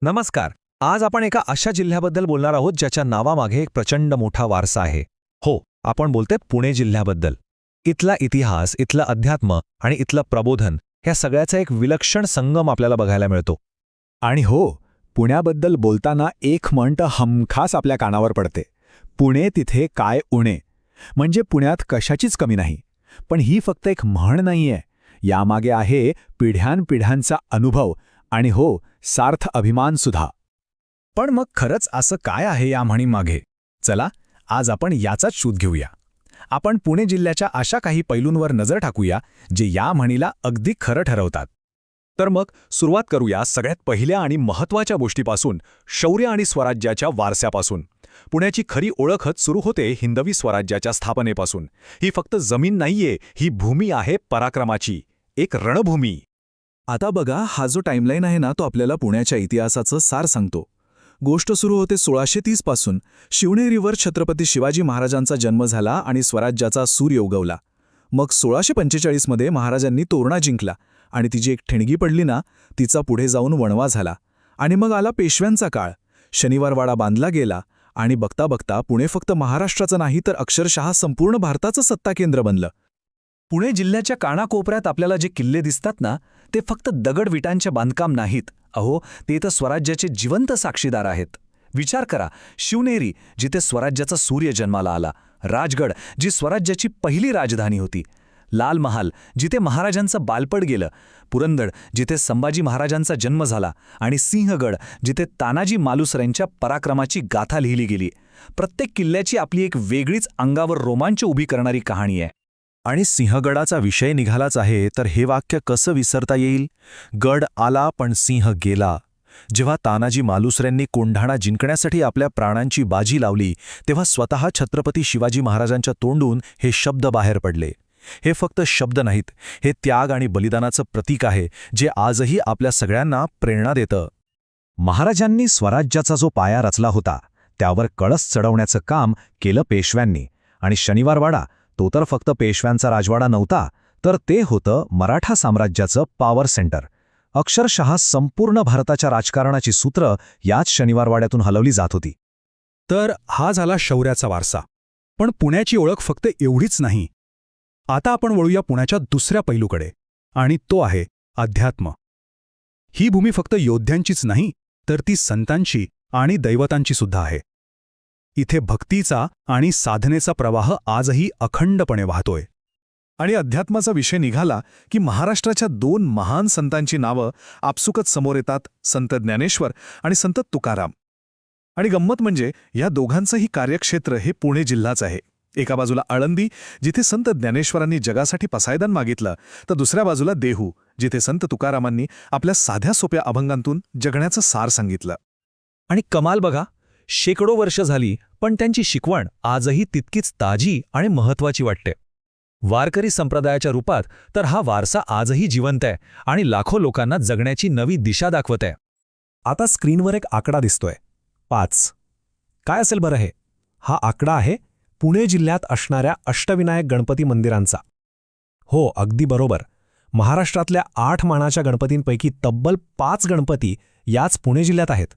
नमस्कार. आज आपण एका अशा जिल्ह्याबद्दल बोलणार आहोत ज्याच्या नावामागे एक प्रचंड मोठा वारसा आहे. हो, आपण बोलतोय पुणे जिल्ह्याबद्दल. इथला इतिहास, इथलं अध्यात्म आणि इथलं प्रबोधन ह्या सगळ्याचा एक विलक्षण संगम आपल्याला बघायला मिळतो. आणि हो, पुण्याबद्दल बोलताना एक म्हण तर हमखास आपल्या कानावर पडते. पुणे तिथे काय उणे. म्हणजे पुण्यात कशाचीच कमी नाही. पण ही फक्त एक म्हण नाहीये. यामागे आहे पिढ्यानपिढ्यांचा अनुभव आणि हो, सार्थ अभिमानसुद्धा. पण मग खरंच असं काय आहे या म्हणीमागे? चला, आज आपण याचाच शोध घेऊया. आपण पुणे जिल्ह्याच्या अशा काही पैलूंवर नजर टाकूया जे या म्हणीला अगदी खरं ठरवतात. तर मग सुरुवात करूया सगळ्यात पहिल्या आणि महत्त्वाच्या गोष्टीपासून, शौर्य आणि स्वराज्याच्या वारस्यापासून. पुण्याची खरी ओळखच सुरू होते हिंदवी स्वराज्याच्या स्थापनेपासून. ही फक्त जमीन नाहीये, ही भूमी आहे पराक्रमाची, एक रणभूमी. आता बघा, हा जो टाईमलाईन आहे ना, तो आपल्याला पुण्याच्या इतिहासाचं सार सांगतो. गोष्ट सुरू होते 1630 पासून. शिवनेरीवर छत्रपती शिवाजी महाराजांचा जन्म झाला आणि स्वराज्याचा सूर्य उगवला. मग 1645 मध्ये महाराजांनी तोरणा जिंकला आणि ती जी एक ठिणगी पडली ना, तिचा पुढे जाऊन वणवा झाला. आणि मग आला पेशव्यांचा काळ. शनिवारवाडा बांधला गेला आणि बघता बघता पुणे फक्त महाराष्ट्राचं नाही तर अक्षरशः संपूर्ण भारताचं सत्ता केंद्र बनलं. पुणे जिल्ह्याच्या कानाकोपऱ्यात आपल्याला जे किल्ले दिसतात ना, ते फक्त दगड विटांचे बांधकाम नाहीत. अहो, ते तर स्वराज्याचे जिवंत साक्षीदार आहेत. विचार करा, शिवनेरी जिथे स्वराज्याचा सूर्य जन्माला आला, राजगड जी स्वराज्याची पहिली राजधानी होती, लाल महाल जिथे महाराजांचं बालपण गेलं, पुरंदर जिथे संभाजी महाराजांचा जन्म झाला आणि सिंहगड जिथे तानाजी मालुसरेंच्या पराक्रमाची गाथा लिहिली गेली. प्रत्येक किल्ल्याची आपली एक वेगळीच अंगावर रोमांच उभी करणारी कहाणी आहे. आणि सिंहगडाचा विषय निघालाच आहे तर हे वाक्य कसं विसरता येईल? गड आला पण सिंह गेला. जेव्हा तानाजी मालुसरेंनी कोंढाणा जिंकण्यासाठी आपल्या प्राणांची बाजी लावली, तेव्हा स्वतः छत्रपती शिवाजी महाराजांच्या तोंडून हे शब्द बाहेर पडले. हे फक्त शब्द नाहीत, हे त्याग आणि बलिदानाचं प्रतीक आहे जे आजही आपल्या सगळ्यांना प्रेरणा देतं. महाराजांनी स्वराज्याचा जो पाया रचला होता त्यावर कळस चढवण्याचं काम केलं पेशव्यांनी. आणि शनिवारवाडा तो तर फक्त पेशव्यांचा राजवाडा नव्हता, तर ते होतं मराठा साम्राज्याचं पॉवर सेंटर. अक्षरशः संपूर्ण भारताच्या राजकारणाची सूत्र याच शनिवारवाड्यातून हलवली जात होती. तर हा झाला शौर्याचा वारसा. पण पुण्याची ओळख फक्त एवढीच नाही. आता आपण वळूया पुण्याच्या दुसऱ्या पैलूकडे, आणि तो आहे अध्यात्म. ही भूमी फक्त योद्ध्यांचीच नाही, तर ती संतांची आणि दैवतांची सुद्धा आहे. इथे भक्तीचा आणि साधनेचा प्रवाह आजही अखंडपणे वाहतोय. आणि अध्यात्माचा विषय निघाला की महाराष्ट्राच्या दोन महान संतांची नावं आपसुकच समोर येतात, संत ज्ञानेश्वर आणि संत तुकाराम. आणि गंमत म्हणजे या दोघांचंही कार्यक्षेत्र हे पुणे जिल्हाच आहे. एका बाजूला आळंदी, जिथे संत ज्ञानेश्वरांनी जगासाठी पसायदान मागितलं, तर दुसऱ्या बाजूला देहू, जिथे संत तुकारामांनी आपल्या साध्या सोप्या अभंगांतून जगण्याचं सार सांगितलं. आणि कमाल बघा, शेकडो वर्ष झाली पण त्यांची शिकवण आजही तितकीच ताजी आणि महत्त्वाची वाटते. वारकरी संप्रदायाच्या रूपात तर हा वारसा आजही जिवंत आहे आणि लाखो लोकांना जगण्याची नवी दिशा दाखवत आहे. आता स्क्रीनवर एक आकडा दिसतोय, 5. काय असेल बरं हे? हा आकडा आहे पुणे जिल्ह्यात असणाऱ्या अष्टविनायक गणपती मंदिरांचा. हो, अगदी बरोबर. महाराष्ट्रातल्या 8 मानाच्या गणपतींपैकी तब्बल 5 गणपती याच पुणे जिल्ह्यात आहेत.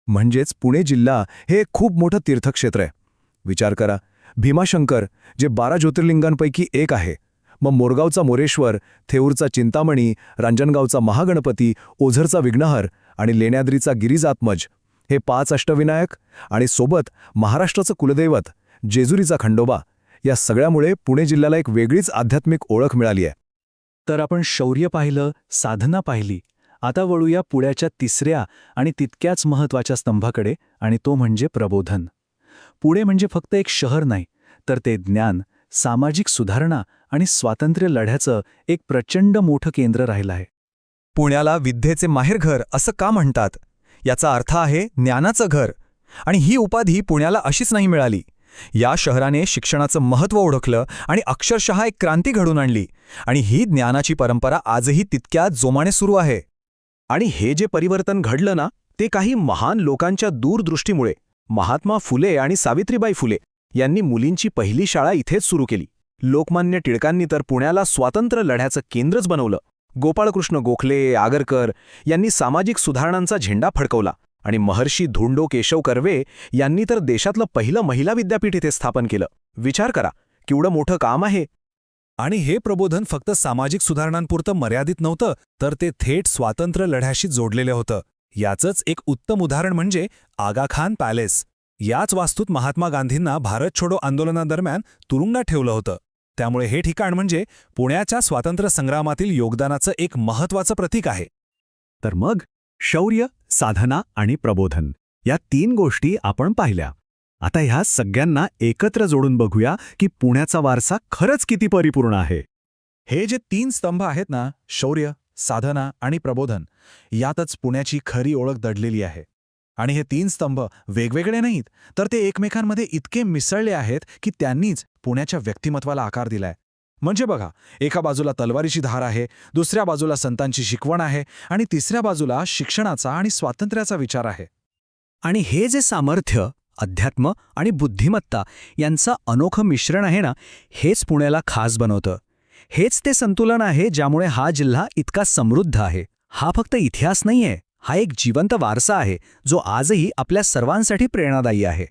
म्हणजेच पुणे जिल्हा हे खूप मोठं तीर्थक्षेत्र आहे. विचार करा, भीमाशंकर जे 12 ज्योतिर्लिंगांपैकी एक आहे, मग मोरगावचा मोरेश्वर, थेऊरचा चिंतामणी, रांजणगावचा महागणपती, ओझरचा विघ्नहर आणि लेण्याद्रीचा गिरिजात्मज, हे 5 अष्टविनायक, आणि सोबत महाराष्ट्राचं कुलदैवत जेजुरीचा खंडोबा. या सगळ्यामुळे पुणे जिल्ह्याला एक वेगळीच आध्यात्मिक ओळख मिळाली आहे. तर आपण शौर्य पाहिलं, साधना पाहिली. आता वळूया पुण्याच्या तिसऱ्या आणि तितक्याच महत्त्वाच्या स्तंभाकडे, आणि तो म्हणजे प्रबोधन. पुणे म्हणजे फक्त एक शहर नाही, तर ते ज्ञान, सामाजिक सुधारणा आणि स्वातंत्र्य लढ्याचं एक प्रचंड मोठं केंद्र राहिलं आहे. पुण्याला विद्येचे माहेरघर असं का म्हणतात? याचा अर्थ आहे ज्ञानाचं घर. आणि ही उपाधी पुण्याला अशीच नाही मिळाली. या शहराने शिक्षणाचं महत्त्व ओळखलं आणि अक्षरशः एक क्रांती घडून आणली. आणि ही ज्ञानाची परंपरा आजही तितक्याच जोमाने सुरू आहे. आणि हे जे परिवर्तन घडलं ना, ते काही महान लोकांच्या दूरदृष्टीमुळे. महात्मा फुले आणि सावित्रीबाई फुले यांनी मुलींची पहिली शाळा इथेच सुरू केली. लोकमान्य टिळकांनी तर पुण्याला स्वातंत्र्य लढ्याचं केंद्रच बनवलं. गोपाळकृष्ण गोखले, आगरकर यांनी सामाजिक सुधारणांचा झेंडा फडकवला आणि महर्षी धोंडो केशव कर्वे यांनी तर देशातलं पहिलं महिला विद्यापीठ इथे स्थापन केलं. विचार करा, केवढं मोठं काम आहे. आणि हे प्रबोधन फक्त सामाजिक सुधारणांपुरतं मर्यादित नव्हतं, तर ते थेट स्वातंत्र्य लढ्याशी जोडलेलं होतं. याचंच एक उत्तम उदाहरण म्हणजे आगाखान पॅलेस. याच वास्तूत महात्मा गांधींना भारत छोडो आंदोलनादरम्यान तुरुंगात ठेवलं होतं. त्यामुळे हे ठिकाण म्हणजे पुण्याच्या स्वातंत्र्य संग्रामातील योगदानाचं एक महत्त्वाचं प्रतीक आहे. तर मग शौर्य, साधना आणि प्रबोधन या 3 गोष्टी आपण पाहिल्या. आता ह्या सगळ्यांना एकत्र जोडून बघूया की पुण्याचा वारसा खरंच किती परिपूर्ण आहे. हे जे 3 स्तंभ आहेत ना, शौर्य, साधना आणि प्रबोधन, यातच पुण्याची खरी ओळख दडलेली आहे. आणि हे 3 स्तंभ वेगवेगळे नाहीत, तर ते एकमेकांमध्ये इतके मिसळले आहेत की त्यांनीच पुण्याच्या व्यक्तिमत्वाला आकार दिलाय. म्हणजे बघा, एका बाजूला तलवारीची धार आहे, दुसऱ्या बाजूला संतांची शिकवण आहे आणि तिसऱ्या बाजूला शिक्षणाचा आणि स्वातंत्र्याचा विचार आहे. आणि हे जे सामर्थ्य, अध्यात्म आणि बुद्धिमत्ता यांचं अनोखं मिश्रण आहे ना, हेच पुण्याला खास बनवतं. हेच ते संतुलन आहे ज्यामुळे हा जिल्हा इतका समृद्ध आहे. हा फक्त इतिहास नाहीये, हा एक जिवंत वारसा आहे जो आजही आपल्या सर्वांसाठी प्रेरणादायी आहे.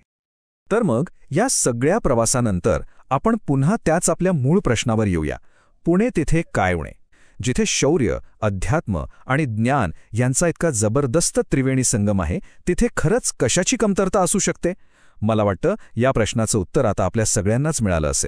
तर मग या सगळ्या प्रवासानंतर आपण पुन्हा त्याच आपल्या मूळ प्रश्नावर येऊया. पुणे तिथे काय उणे? जिथे शौर्य, अध्यात्म आणि ज्ञान यांचा इतका जबरदस्त त्रिवेणी संगम आहे, तिथे खरंच कशाची कमतरता असू शकते? मला वाटतं या प्रश्नाचं उत्तर आता आपल्या सगळ्यांनाच मिळालं असेल.